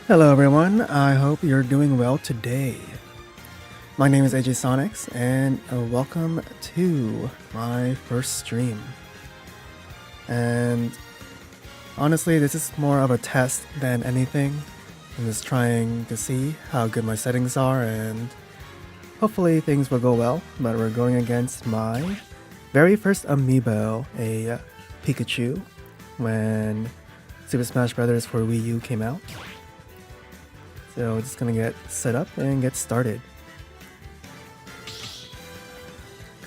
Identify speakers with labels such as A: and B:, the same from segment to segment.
A: Hello everyone, I hope you're doing well today. My name is AJ Sonics and welcome to my first stream. And honestly, this is more of a test than anything. I'm just trying to see how good my settings are and hopefully things will go well. But we're going against my very first amiibo, a Pikachu, when Super Smash Bros. For Wii U came out. So just gonna get set up and get started.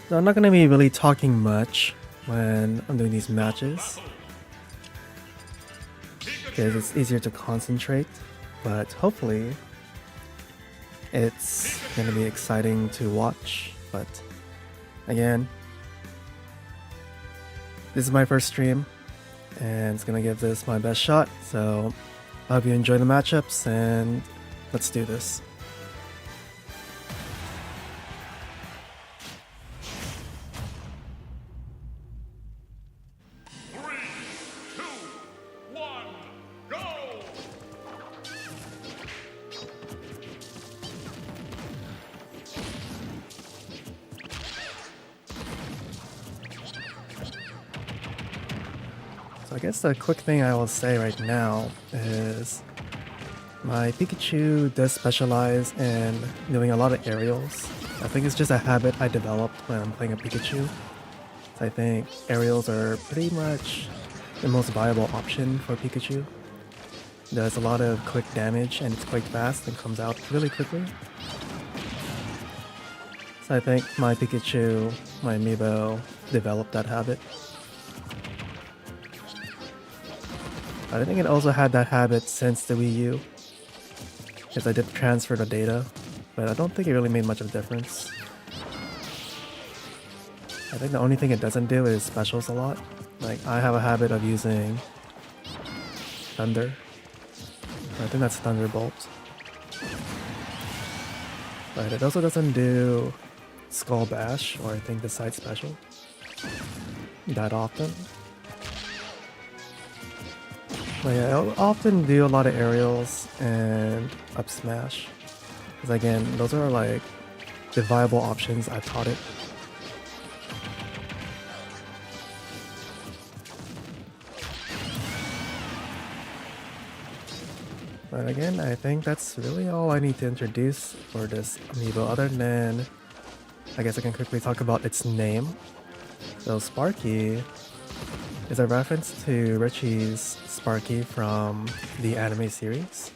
A: So I'm not gonna be really talking much when I'm doing these matches, because it's easier to concentrate, but hopefully it's gonna be exciting to watch. But again, this is my first stream and it's gonna give this my best shot, so I hope you enjoy the matchups and let's do this. So I guess the quick thing I will say right now is my Pikachu does specialize in doing a lot of aerials. I think it's just a habit I developed when I'm playing a Pikachu. So I think aerials are pretty much the most viable option for Pikachu. Does a lot of quick damage and it's quite fast and comes out really quickly. So I think my Pikachu, my amiibo, developed that habit. I think it also had that habit since the Wii U, because I did transfer the data, but I don't think it really made much of a difference. I think the only thing it doesn't do is specials a lot. Like, I have a habit of using Thunder. I think that's Thunderbolt. But it also doesn't do Skull Bash, or I think the side special, that often. But yeah, I'll often do a lot of aerials and up smash, because again, those are like the viable options I've taught it. But again, I think that's really all I need to introduce for this amiibo, other than I guess I can quickly talk about its name. So Sparky is a reference to Richie's Sparky from the anime series.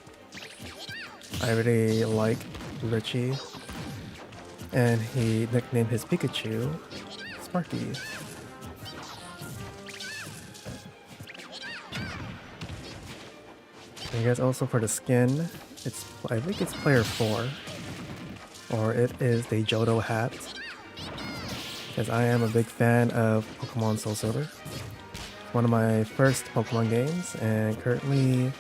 A: I really like Richie, and he nicknamed his Pikachu Sparky. I guess also for the skin, I think it's player 4, or it is the Johto hat, because I am a big fan of Pokemon Soul Silver. One of my first Pokemon games, and currently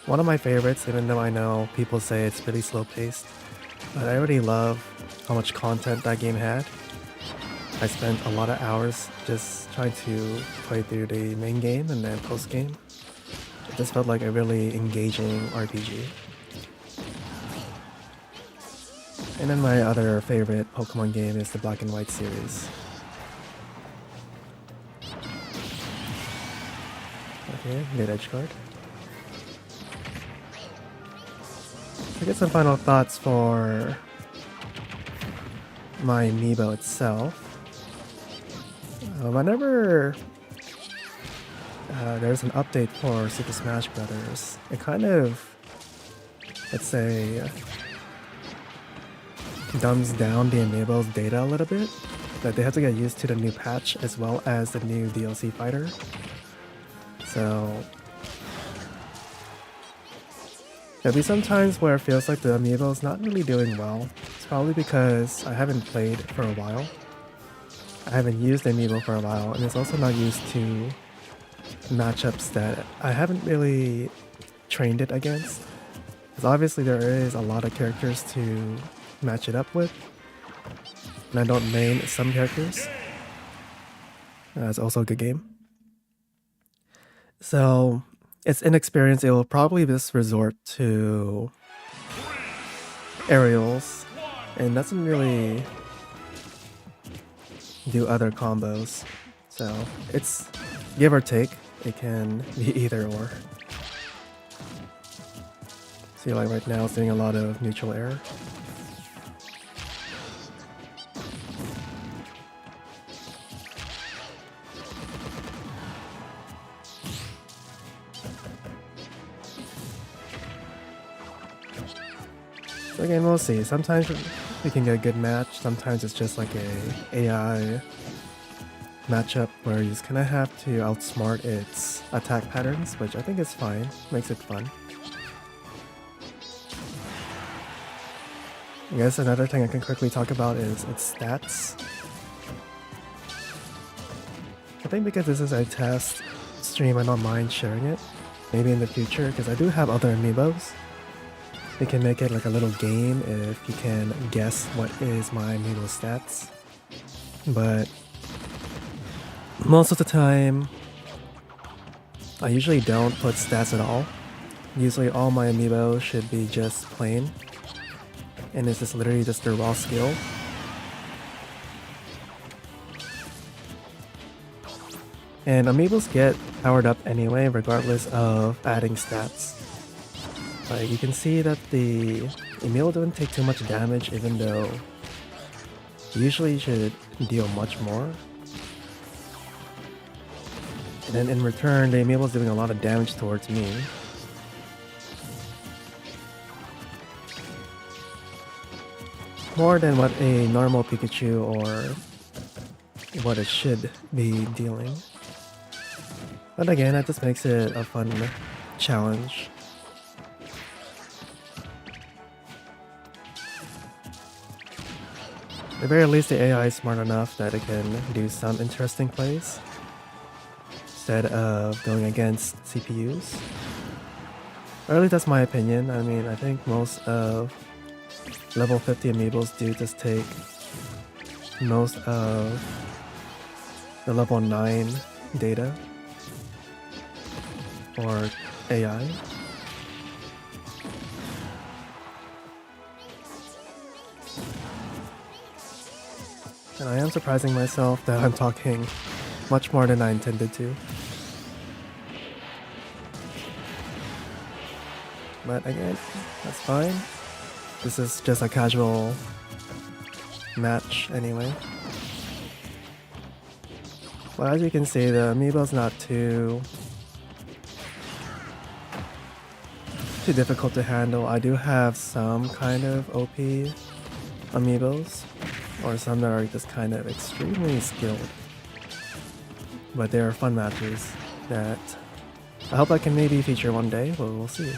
A: one of my favorites, even though I know people say it's pretty slow paced. But I really love how much content that game had. I spent a lot of hours just trying to play through the main game and then post game. It just felt like a really engaging RPG. And then my other favorite Pokemon game is the Black and White series. Okay, good edge guard. I get some final thoughts for my amiibo itself. Whenever there's an update for Super Smash Bros., it kind of, let's say, dumbs down the amiibo's data a little bit. That they have to get used to the new patch as well as the new DLC fighter. So there'll be some times where it feels like the amiibo is not really doing well. It's probably because I haven't played for a while. I haven't used the amiibo for a while, and it's also not used to matchups that I haven't really trained it against. Because obviously there is a lot of characters to match it up with, and I don't main some characters. It's also a good game. So it's inexperienced, it will probably just resort to aerials and doesn't really do other combos. So it's give or take. It can be either or. See, like right now it's doing a lot of neutral air. So again, we'll see. Sometimes we can get a good match. Sometimes it's just like a AI matchup where you just kind of have to outsmart its attack patterns, which I think is fine. Makes it fun. I guess another thing I can quickly talk about is its stats. I think because this is a test stream, I don't mind sharing it. Maybe in the future, because I do have other amiibos. We can make it like a little game if you can guess what is my amiibo stats. But most of the time, I usually don't put stats at all. Usually all my amiibo should be just plain. And it's just literally just their raw skill. And amiibos get powered up anyway, regardless of adding stats. Like you can see that the amiibo doesn't take too much damage, even though usually should deal much more. And then in return, the amiibo is doing a lot of damage towards me. More than what a normal Pikachu or what it should be dealing. But again, that just makes it a fun challenge. At the very least, the AI is smart enough that it can do some interesting plays instead of going against CPUs. Or at least that's my opinion. I mean, I think most of level 50 amiibos do just take most of the level 9 data or AI. And I am surprising myself that I'm talking much more than I intended to. But again, that's fine. This is just a casual match anyway. Well, as you can see, the amiibo's not too difficult to handle. I do have some kind of OP amiibos, or some that are just kind of extremely skilled. But they are fun matches that I hope I can maybe feature one day, but we'll see.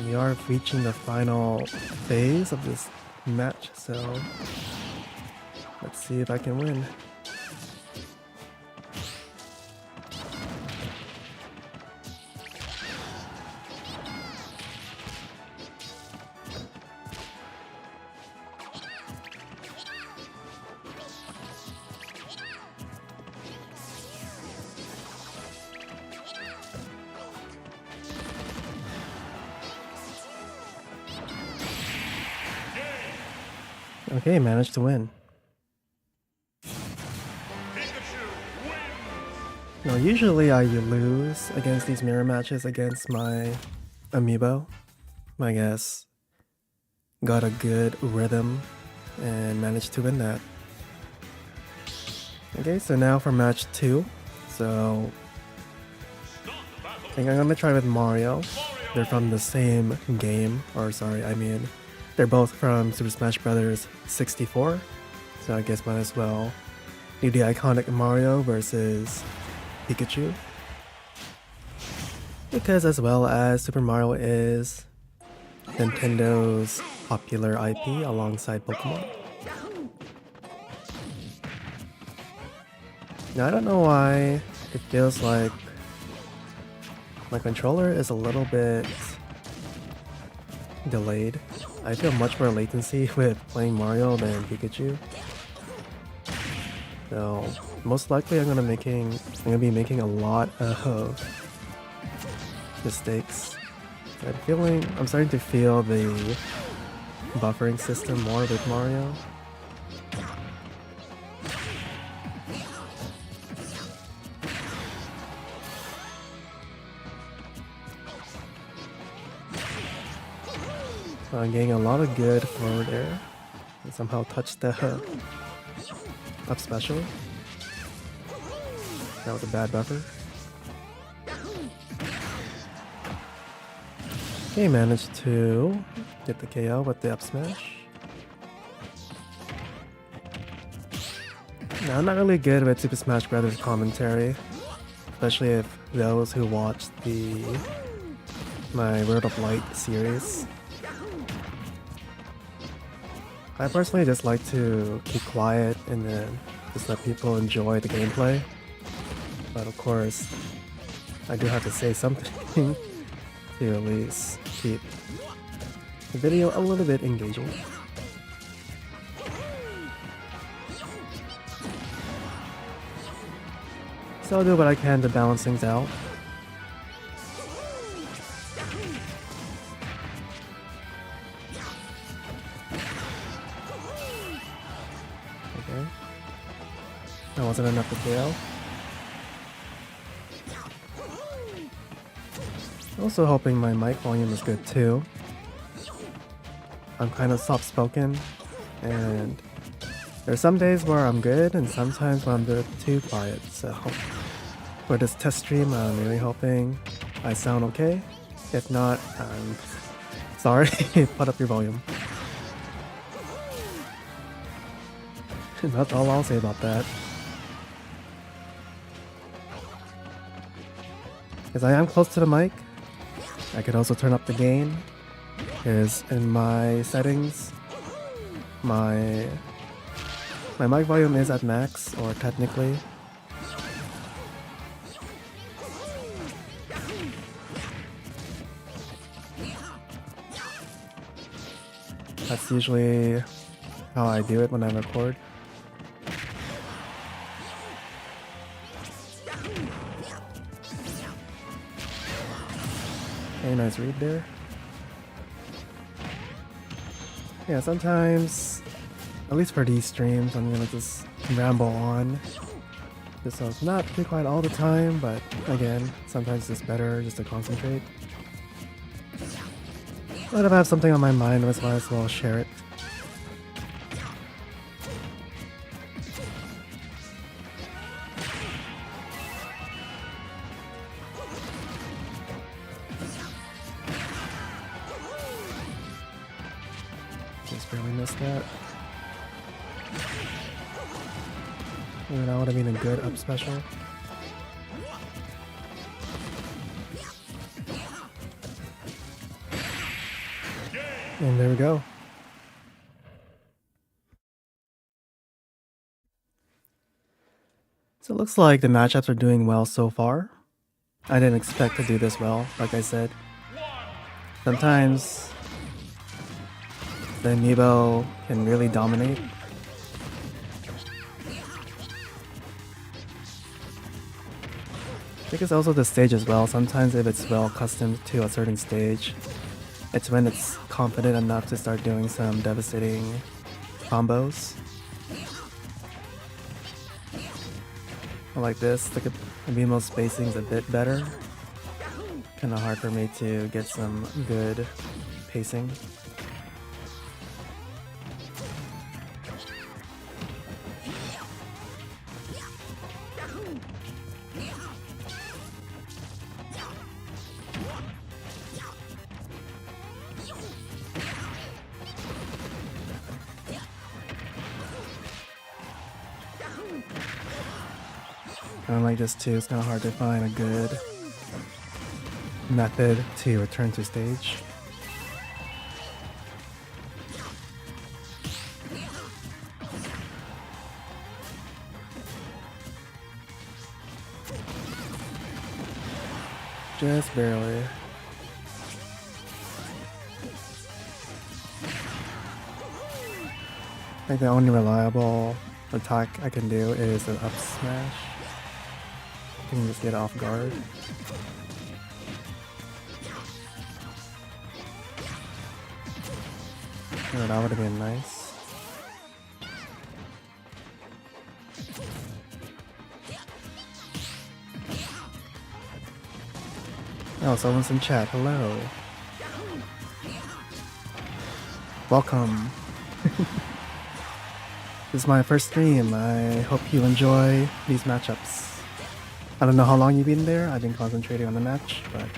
A: We are reaching the final phase of this match, so let's see if I can win. Okay, managed to win. Now, usually I lose against these mirror matches against my amiibo. I guess got a good rhythm and managed to win that. Okay, so now for match 2. So I think I'm gonna try with Mario. They're from the same game, or sorry, I mean they're both from Super Smash Bros. 64, so I guess might as well do the iconic Mario versus Pikachu. Because as well as Super Mario is Nintendo's popular IP alongside Pokemon. Now I don't know why it feels like my controller is a little bit delayed. I feel much more latency with playing Mario than Pikachu. So most likely I'm gonna be making a lot of mistakes. I'm starting to feel the buffering system more with Mario. So I'm getting a lot of good forward air and somehow touched the up special. That was a bad buffer. Okay, managed to get the KO with the up smash. Now, I'm not really good with Super Smash Bros. Commentary, especially if those who watched my World of Light series. I personally just like to keep quiet and then just let people enjoy the gameplay. But of course, I do have to say something to at least keep the video a little bit engaging. So I'll do what I can to balance things out. Okay. That wasn't enough to KO. Also hoping my mic volume is good too. I'm kind of soft-spoken, and there's some days where I'm good and sometimes when I'm a bit too quiet, so for this test stream I'm really hoping I sound okay. If not, I'm sorry. Put up your volume. That's all I'll say about that. Because I am close to the mic, I could also turn up the gain. Because in my settings, my mic volume is at max, or technically. That's usually how I do it when I record. Okay, nice read there. Yeah, sometimes, at least for these streams, I'm gonna just ramble on. So it's not too quiet all the time, but again, sometimes it's better just to concentrate. But if I have something on my mind, I might as well share it. Just barely missed that. Ooh, that would have been a good up special. And there we go. So it looks like the matchups are doing well so far. I didn't expect to do this well, like I said. Sometimes the amiibo can really dominate. I think it's also the stage as well. Sometimes if it's well accustomed to a certain stage, it's when it's confident enough to start doing some devastating combos. Like this, the amiibo spacing is a bit better. Kinda hard for me to get some good pacing. Kinda like this too, it's kinda hard to find a good method to return to stage. Just barely. I think the only reliable attack I can do is an up smash. I can just get off guard. Oh, that would have been nice. Oh, someone's in chat. Hello. Welcome. This is my first stream. I hope you enjoy these matchups. I don't know how long you've been there. I've been concentrating on the match, but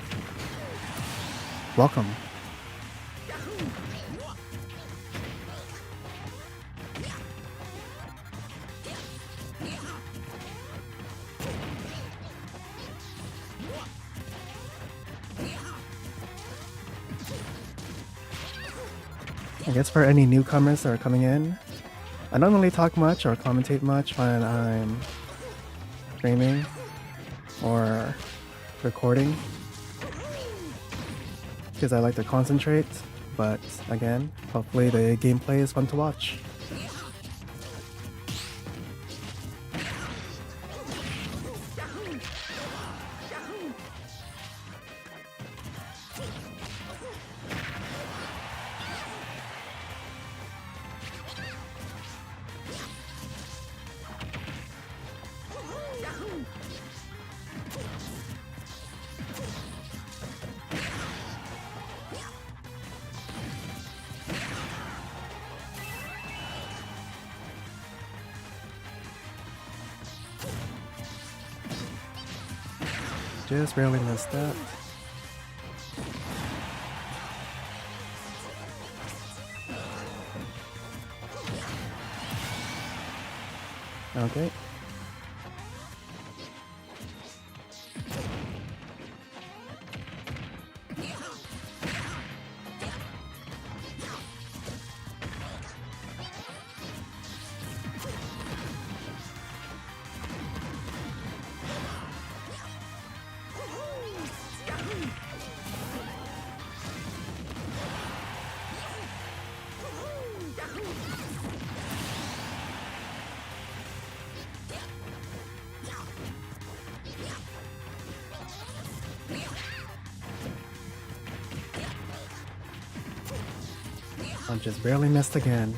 A: welcome. I guess for any newcomers that are coming in, I don't really talk much or commentate much when I'm streaming or recording because I like to concentrate, but again, hopefully the gameplay is fun to watch. Just barely missed that. Okay. I just barely missed again.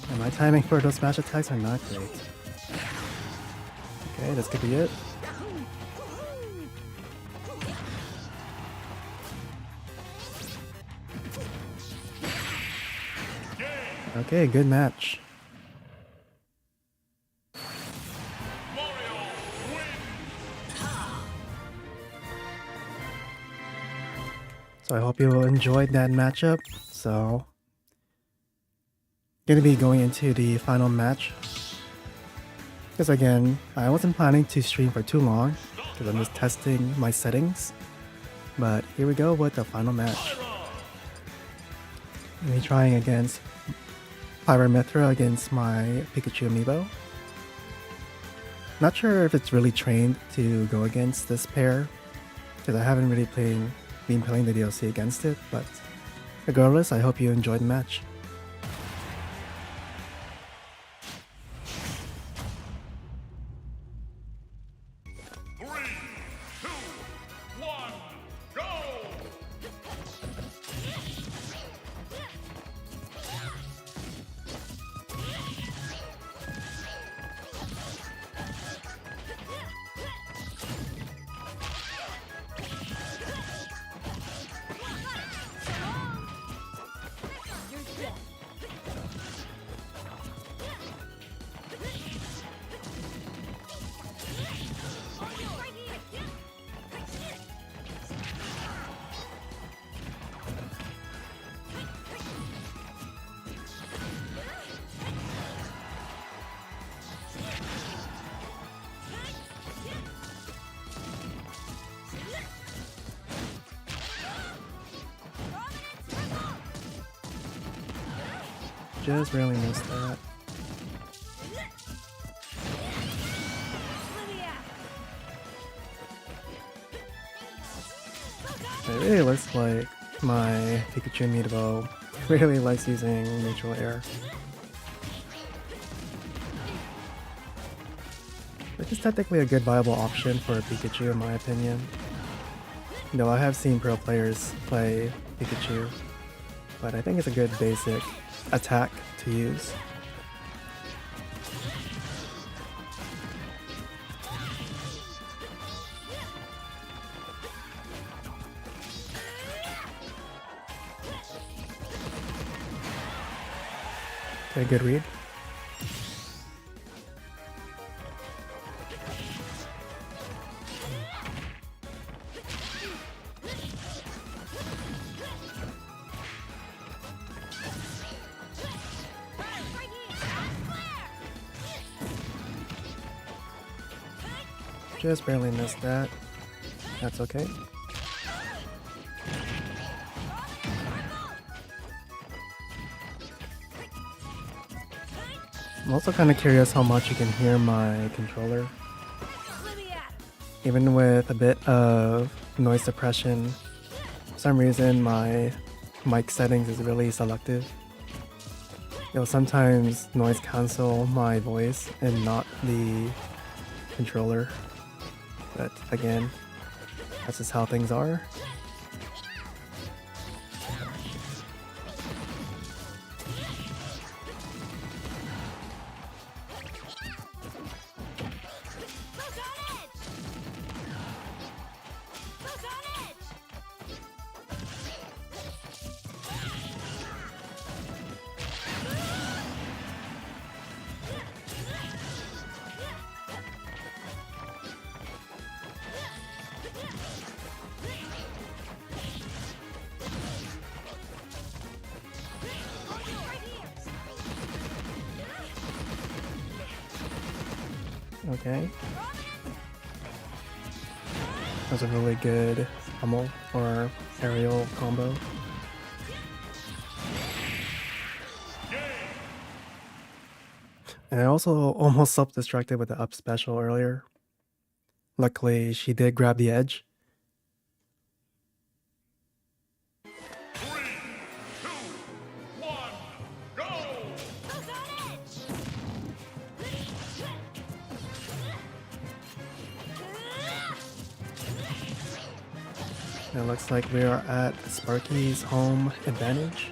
A: And my timing for those smash attacks are not great. Okay, this could be it. Okay, good match. So I hope you enjoyed that matchup. So, gonna be going into the final match. Because again, I wasn't planning to stream for too long because I'm just testing my settings. But here we go with the final match. Me trying against Pyra Mythra against my Pikachu amiibo. Not sure if it's really trained to go against this pair because I haven't really been playing the DLC against it, but regardless, I hope you enjoyed the match. Just really missed that. It really looks like my Pikachu amiibo really likes using neutral air. Which is technically a good viable option for a Pikachu in my opinion. Though I have seen pro players play Pikachu, but I think it's a good basic attack to use. Okay, good read. Just barely missed that. That's okay. I'm also kind of curious how much you can hear my controller. Even with a bit of noise suppression, for some reason my mic settings is really selective. It'll sometimes noise cancel my voice and not the controller. But again, that's just how things are. Okay. That was a really good pummel or aerial combo. And I also almost self-destructed with the up special earlier. Luckily, she did grab the edge. It looks like we are at Sparky's home advantage.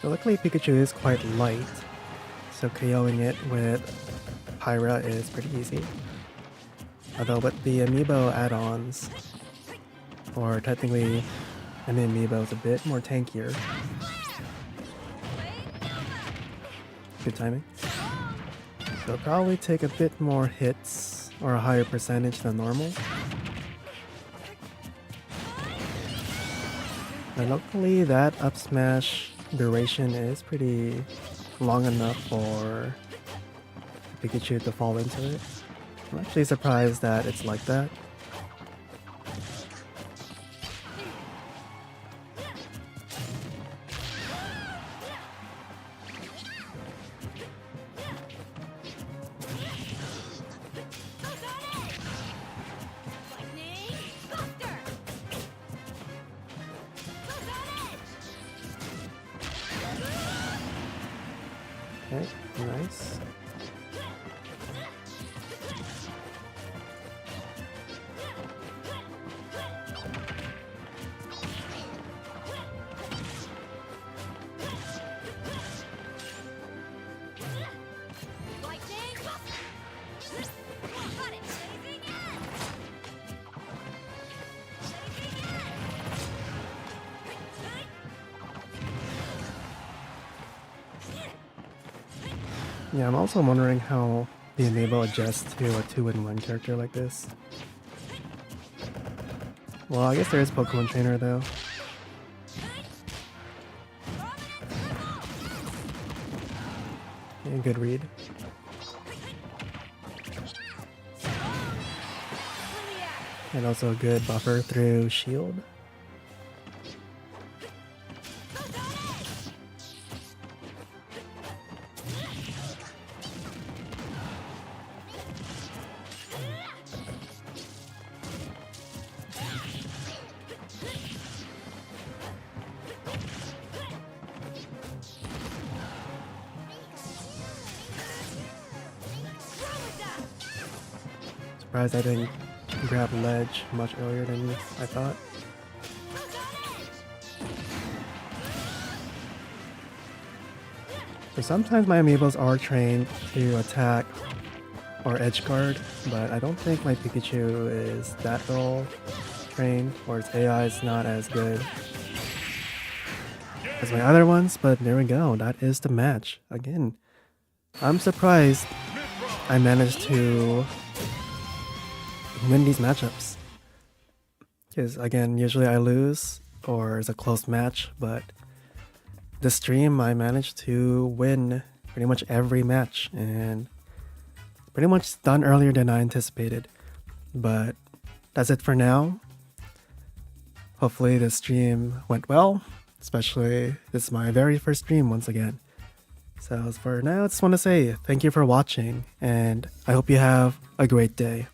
A: So luckily Pikachu is quite light, so KOing it with Pyra is pretty easy. Although with the amiibo add-ons, or technically an amiibo is a bit more tankier. Good timing. So probably take a bit more hits or a higher percentage than normal. And luckily that up smash duration is pretty long enough for Pikachu to fall into it. I'm actually surprised that it's like that. Okay, nice. Yeah, I'm also wondering how the amiibo adjusts to a 2-in-1 character like this. Well, I guess there is Pokemon Trainer though. Yeah, good read. And also a good buffer through shield. Surprised I didn't grab ledge much earlier than I thought. So sometimes my amiibos are trained to attack or edge guard, but I don't think my Pikachu is that well trained, or its AI is not as good as my other ones, but there we go. That is the match. Again, I'm surprised I managed to win these matchups. Because again, usually I lose or it's a close match, but this stream I managed to win pretty much every match and pretty much done earlier than I anticipated. But that's it for now. Hopefully this stream went well, especially this is my very first stream once again. So for now, I just want to say thank you for watching and I hope you have a great day.